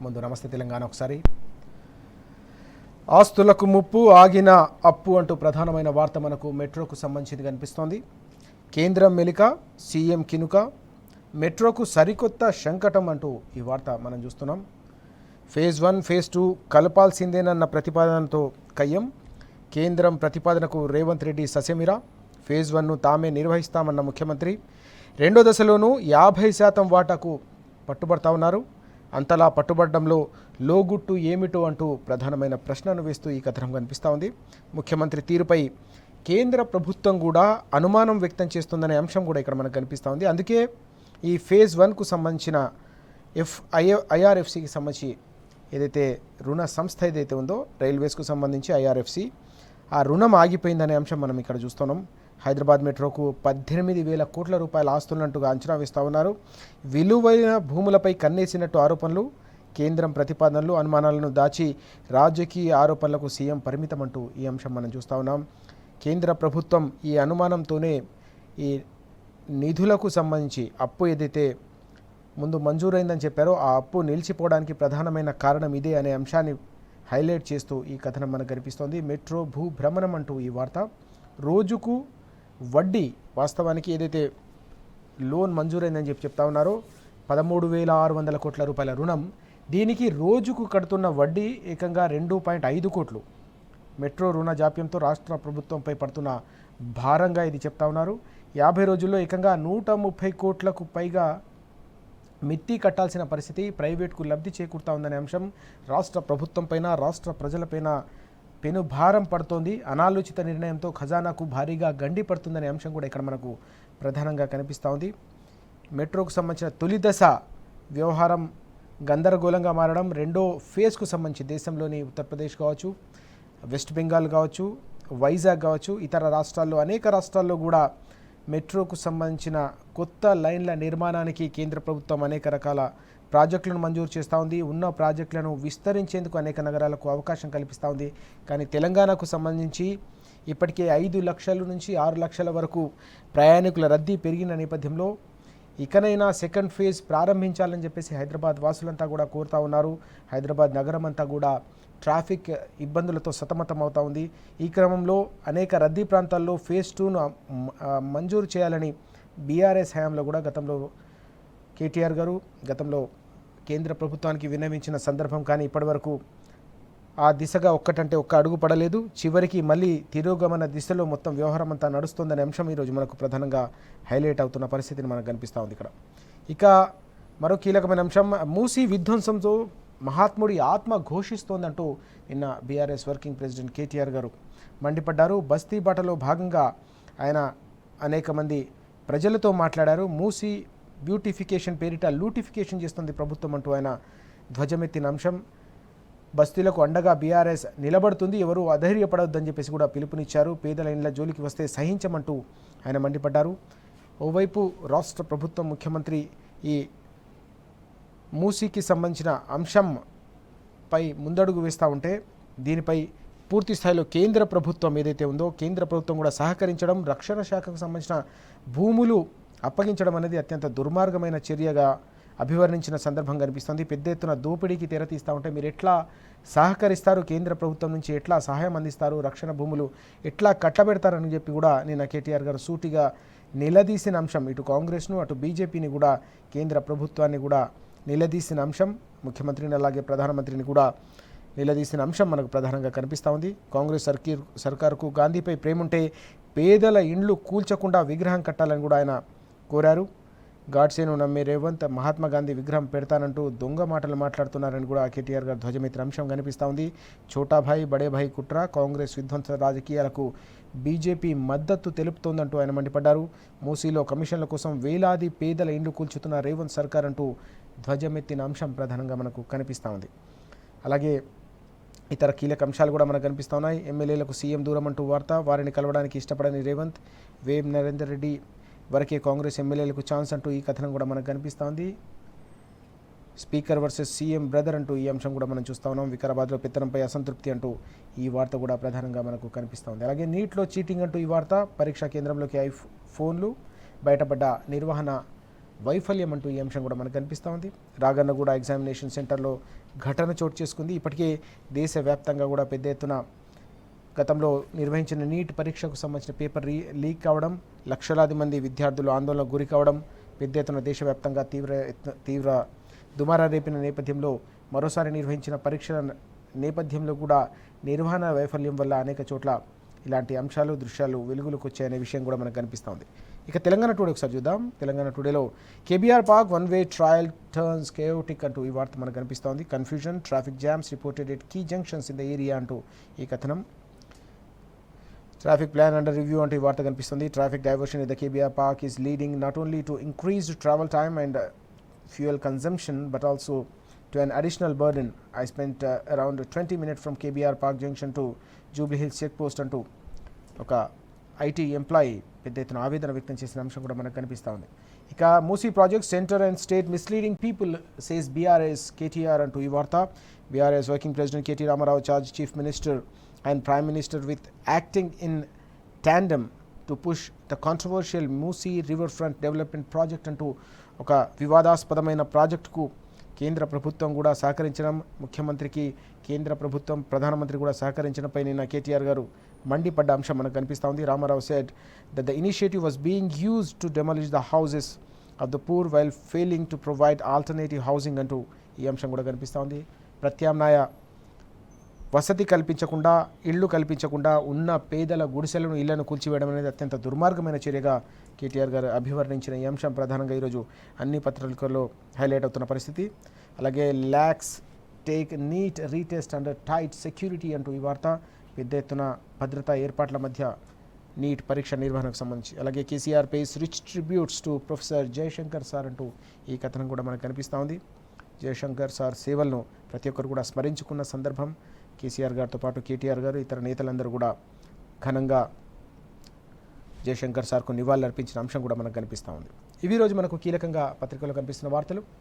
ముందు నమస్తే తెలంగాణ ఒకసారి. ఆస్తులకు ముప్పు ఆగిన అప్పు అంటూ ప్రధానమైన వార్త మనకు మెట్రోకు సంబంధించి కనిపిస్తోంది. కేంద్రం మెలిక, సీఎం కినుక, మెట్రోకు సరికొత్త శంకటం అంటూ ఈ వార్త మనం చూస్తున్నాం. Phase 1, phase 2 కలపాల్సిందేనన్న ప్రతిపాదనతో కయ్యం. కేంద్రం ప్రతిపాదనకు రేవంత్ రెడ్డి ససేమిరా. ఫేజ్ 1ను తామే నిర్వహిస్తామన్న ముఖ్యమంత్రి. రెండో దశలోనూ 50% వాటాకు పట్టుబడతా ఉన్నారు. అంతలా పట్టుబడడంలో లోగుట్టు ఏమిటో అంటూ ప్రధానమైన ప్రశ్నను వేస్తూ ఈ కథనం కనిపిస్తూ ఉంది. ముఖ్యమంత్రి తీరుపై కేంద్ర ప్రభుత్వం కూడా అనుమానం వ్యక్తం చేస్తుందనే అంశం కూడా ఇక్కడ మనకు కనిపిస్తూ ఉంది. అందుకే ఈ ఫేజ్ 1కు సంబంధించిన ఐఆర్ఎఫ్సికి సంబంధించి ఏదైతే రుణ సంస్థ ఏదైతే ఉందో రైల్వేస్కు సంబంధించి ఐఆర్ఎఫ్సి, ఆ రుణం ఆగిపోయిందనే అంశం మనం ఇక్కడ చూస్తున్నాం. హైదరాబాద్ మెట్రోకు 18,000 కోట్ల రూపాయల ఆస్తున్నట్టుగా అంచనా వేస్తూ ఉన్నారు. విలువైన భూములపై కన్నేసినట్టు ఆరోపణలు, కేంద్రం ప్రతిపాదనలు అనుమానాలను దాచి రాజకీయ ఆరోపణలకు సీఎం పరిమితం అంటూ ఈ అంశం మనం చూస్తూ ఉన్నాం. కేంద్ర ప్రభుత్వం ఈ అనుమానంతోనే ఈ నిధులకు సంబంధించి అప్పు ఏదైతే ముందు మంజూరైందని చెప్పారో ఆ అప్పు నిలిచిపోవడానికి ప్రధానమైన కారణం ఇదే అనే అంశాన్ని హైలైట్ చేస్తూ ఈ కథనం మనకు కనిపిస్తోంది. మెట్రో భూ భ్రమణం అంటూ ఈ వార్త. రోజుకు వడ్డీ, వాస్తవానికి ఏదైతే లోన్ మంజూరైందని చెప్తా ఉన్నారో 13,600 కోట్ల రూపాయల రుణం, దీనికి రోజుకు కడుతున్న వడ్డీ ఏకంగా 2.5 కోట్లు. మెట్రో రుణ జాప్యంతో రాష్ట్ర ప్రభుత్వంపై పడుతున్న భారంగా ఇది చెప్తా ఉన్నారు. 50 రోజుల్లో ఏకంగా 130 కోట్లకు పైగా మిత్తి కట్టాల్సిన పరిస్థితి ప్రైవేట్కు లబ్ధి చేకూరుతా ఉందనే అంశం రాష్ట్ర ప్రభుత్వంపైన, రాష్ట్ర ప్రజలపైన పెను భారం పడుతోంది. అనాలోచిత నిర్ణయంతో ఖజానాకు భారీగా గండి పడుతుందనే అంశం కూడా ఇక్కడ మనకు ప్రధానంగా కనిపిస్తూ ఉంది. మెట్రోకు సంబంధించిన తొలి దశ వ్యవహారం గందరగోళంగా మారడం, రెండో ఫేజ్కు సంబంధించి దేశంలోని ఉత్తరప్రదేశ్ కావచ్చు, వెస్ట్ బెంగాల్ కావచ్చు, వైజాగ్ కావచ్చు, ఇతర రాష్ట్రాల్లో అనేక రాష్ట్రాల్లో కూడా మెట్రోకు సంబంధించిన కొత్త లైన్ల నిర్మాణానికి కేంద్ర ప్రభుత్వం అనేక రకాల ప్రాజెక్టులను మంజూరు చేస్తూ ఉంది. ఉన్న ప్రాజెక్టులను విస్తరించేందుకు అనేక నగరాలకు అవకాశం కల్పిస్తూ ఉంది. కానీ తెలంగాణకు సంబంధించి ఇప్పటికే 5 లక్షల నుంచి 6 లక్షల వరకు ప్రయాణికుల రద్దీ పెరిగిన నేపథ్యంలో ఇకనైనా సెకండ్ ఫేజ్ ప్రారంభించాలని చెప్పేసి హైదరాబాద్ వాసులంతా కూడా కోరుతూ ఉన్నారు. హైదరాబాద్ నగరం అంతా కూడా ట్రాఫిక్ ఇబ్బందులతో సతమతం అవుతూ ఉంది. ఈ క్రమంలో అనేక రద్దీ ప్రాంతాల్లో ఫేజ్ 2ను మంజూరు చేయాలని బీఆర్ఎస్ హయాంలో కూడా గతంలో కేటీఆర్ గారు గతంలో కేంద్ర ప్రభుత్వానికి విన్నవించిన సందర్భం, కానీ ఇప్పటివరకు ఆ దిశగా ఒక్క అడుగు పడలేదు. చివరికి మళ్ళీ తిరోగమన దిశలో మొత్తం వ్యవహారం అంతా నడుస్తుందనే అంశం ఈరోజు మనకు ప్రధానంగా హైలైట్ అవుతున్న పరిస్థితిని మనకు కనిపిస్తూ ఉంది ఇక్కడ. ఇక మరో కీలకమైన అంశం, మూసీ విధ్వంసంతో మహాత్ముడి ఆత్మ ఘోషిస్తోందంటూ నిన్న బీఆర్ఎస్ వర్కింగ్ ప్రెసిడెంట్ కేటీఆర్ గారు మండిపడ్డారు. బస్తీ బాటలో భాగంగా ఆయన అనేక మంది ప్రజలతో మాట్లాడారు. మూసీ బ్యూటిఫికేషన్ పేరిట లూటిఫికేషన్ చేస్తుంది ప్రభుత్వం అంటూ ఆయన ధ్వజమెత్తిన అంశం. బస్తీలకు అండగా బీఆర్ఎస్ నిలబడుతుంది, ఎవరూ అధైర్యపడవద్దని చెప్పేసి కూడా పిలుపునిచ్చారు. పేదల ఇండ్ల జోలికి వస్తే సహించమంటూ ఆయన మండిపడ్డారు. ఓవైపు రాష్ట్ర ప్రభుత్వం ముఖ్యమంత్రి ఈ మూసీకి సంబంధించిన అంశంపై ముందడుగు వేస్తూ ఉంటే దీనిపై పూర్తి స్థాయిలో కేంద్ర ప్రభుత్వం ఏదైతే ఉందో కేంద్ర ప్రభుత్వం కూడా సహకరించడం, రక్షణ శాఖకు సంబంధించిన భూములు అప్పగించడం అనేది అత్యంత దుర్మార్గమైన చర్యగా అభివర్ణించిన సందర్భం కనిపిస్తుంది. పెద్ద ఎత్తున దోపిడీకి తెరతీస్తూ ఉంటే మీరు ఎట్లా సహకరిస్తారు, కేంద్ర ప్రభుత్వం నుంచి ఎట్లా సహాయం అందిస్తారు, రక్షణ భూములు ఎట్లా కట్టబెడతారని చెప్పి కూడా నిన్న కేటీఆర్ గారు సూటిగా నిలదీసిన అంశం. ఇటు కాంగ్రెస్ను అటు బీజేపీని కూడా కేంద్ర ప్రభుత్వాన్ని కూడా నిలదీసిన అంశం, ముఖ్యమంత్రిని అలాగే ప్రధానమంత్రిని కూడా నిలదీసిన అంశం మనకు ప్రధానంగా కనిపిస్తూ ఉంది. కాంగ్రెస్ సర్కారుకు గాంధీపై ప్రేముంటే పేదల ఇండ్లు కూల్చకుండా విగ్రహం కట్టాలని కూడా ఆయన కోరారు. గాడ్సేను నమ్మే రేవంత్ మహాత్మా గాంధీ విగ్రహం పెడతానంటూ దొంగ మాటలు మాట్లాడుతున్నారని కూడా కేటీఆర్ గారు ధ్వజమెత్తిన అంశం కనిపిస్తూ ఉంది. ఛోటాభాయ్ బడేభాయ్ కుట్ర, కాంగ్రెస్ విధ్వంస రాజకీయాలకు బీజేపీ మద్దతు తెలుపుతోందంటూ ఆయన మండిపడ్డారు. మూసీలో కమిషన్ల కోసం వేలాది పేదల ఇండ్లు కూల్చుతున్న రేవంత్ సర్కార్ అంటూ ధ్వజమెత్తిన అంశం ప్రధానంగా మనకు కనిపిస్తూ ఉంది. అలాగే ఇతర కీలక అంశాలు కూడా మనకు కనిపిస్తూ ఉన్నాయి. ఎమ్మెల్యేలకు సీఎం దూరం అంటూ వార్త, వారిని కలవడానికి ఇష్టపడని రేవంత్, వేం నరేందర్ రెడ్డి వరకే కాంగ్రెస్ ఎమ్మెల్యేలకు ఛాన్స్ అంటూ ఈ కథనం కూడా మనకు కనిపిస్తూ ఉంది. స్పీకర్ వర్సెస్ సీఎం బ్రదర్ అంటూ ఈ అంశం కూడా మనం చూస్తూ ఉన్నాం. వికారాబాద్లో పెత్తనంపై అసంతృప్తి అంటూ ఈ వార్త కూడా ప్రధానంగా మనకు కనిపిస్తూ ఉంది. అలాగే నీట్లో చీటింగ్ అంటూ ఈ వార్త, పరీక్షా కేంద్రంలోకి ఫోన్లు, బయటపడ్డ నిర్వహణ వైఫల్యం అంటూ ఈ అంశం కూడా మనకు కనిపిస్తూ ఉంది. రాగన్నగూడ ఎగ్జామినేషన్ సెంటర్లో ఘటన చోటు చేసుకుంది. ఇప్పటికే దేశవ్యాప్తంగా కూడా పెద్ద ఎత్తున గతంలో నిర్వహించిన నీట్ పరీక్షకు సంబంధించిన పేపర్ లీక్ కావడం, లక్షలాది మంది విద్యార్థులు ఆందోళనకు గురి కావడం, పెద్ద ఎత్తున దేశవ్యాప్తంగా తీవ్ర దుమారా రేపిన నేపథ్యంలో మరోసారి నిర్వహించిన పరీక్షల నేపథ్యంలో కూడా నిర్వహణ వైఫల్యం వల్ల అనేక చోట్ల ఇలాంటి అంశాలు దృశ్యాలు వెలుగులోకి వచ్చాయనే విషయం కూడా మనకు కనిపిస్తూ ఉంది. ఇక తెలంగాణ టుడే ఒకసారి చూద్దాం. తెలంగాణ టుడేలో KBR park one way trial turns chaotic అంటూ ఈ వార్త మనకు కనిపిస్తోంది. Confusion, traffic jams reported at key junctions in the area అంటూ ఈ కథనం. ట్రాఫిక్ ప్లాన్ అండర్ రివ్యూ అంటూ ఈ వార్త కనిపిస్తుంది. Traffic diversion in the KBR park is leading not only to increased travel time and fuel consumption but also to an additional burden. I spent around 20 minutes from KBR Park Junction to Jubilee Hills checkpost అంటూ ఒక IT employee పెద్ద ఎత్తున ఆవేదన వ్యక్తం చేసిన అంశం కూడా మనకు కనిపిస్తూ ఉంది. ఇక Musi project centre and state misleading people says BRS KTR అంటూ ఈ వార్త. BRS working president KT Rama Rao charge chief minister and prime minister with acting in tandem to push the controversial Musi river front development project అంటూ ఒక వివాదాస్పదమైన ప్రాజెక్టుకు కేంద్ర ప్రభుత్వం కూడా సహకరించడం, ముఖ్యమంత్రికి కేంద్ర ప్రభుత్వం ప్రధానమంత్రి కూడా సహకరించడంపై నిన్న కేటీఆర్ గారు మండిపడ్డ అంశం మనకు కనిపిస్తూ ఉంది. Rama Rao said that the initiative was being used to demolish the houses of the poor while failing to provide alternative housing అంటూ ఈ అంశం కూడా కనిపిస్తూ ఉంది. ప్రత్యామ్నాయ వసతి కల్పించకుండా, ఇళ్లు కల్పించకుండా ఉన్న పేదల గుడిసెలను, ఇళ్లను కూల్చివేయడం అనేది అత్యంత దుర్మార్గమైన చర్యగా కేటీఆర్ గారు అభివర్ణించిన ఈ అంశం ప్రధానంగా ఈరోజు అన్ని పత్రికల్లో హైలైట్ అవుతున్న పరిస్థితి. అలాగే lakhs take NEET retest under tight security అంటూ ఈ వార్త. పెద్ద ఎత్తున భద్రతా ఏర్పాట్ల మధ్య నీట్ పరీక్ష నిర్వహణకు సంబంధించి. అలాగే KCR pays rich tributes to professor Jayashankar sir అంటూ ఈ కథనం కూడా మనకు కనిపిస్తూ ఉంది. జయశంకర్ సార్ సేవలను ప్రతి ఒక్కరు కూడా స్మరించుకున్న సందర్భం. కేసీఆర్ గారితో పాటు కేటీఆర్ గారు, ఇతర నేతలందరూ కూడా ఘనంగా జయశంకర్ సార్కు నివాళులు అర్పించిన అంశం కూడా మనకు కనిపిస్తూ ఉంది. ఇవి రోజు మనకు కీలకంగా పత్రికల్లో కనిపిస్తున్న వార్తలు.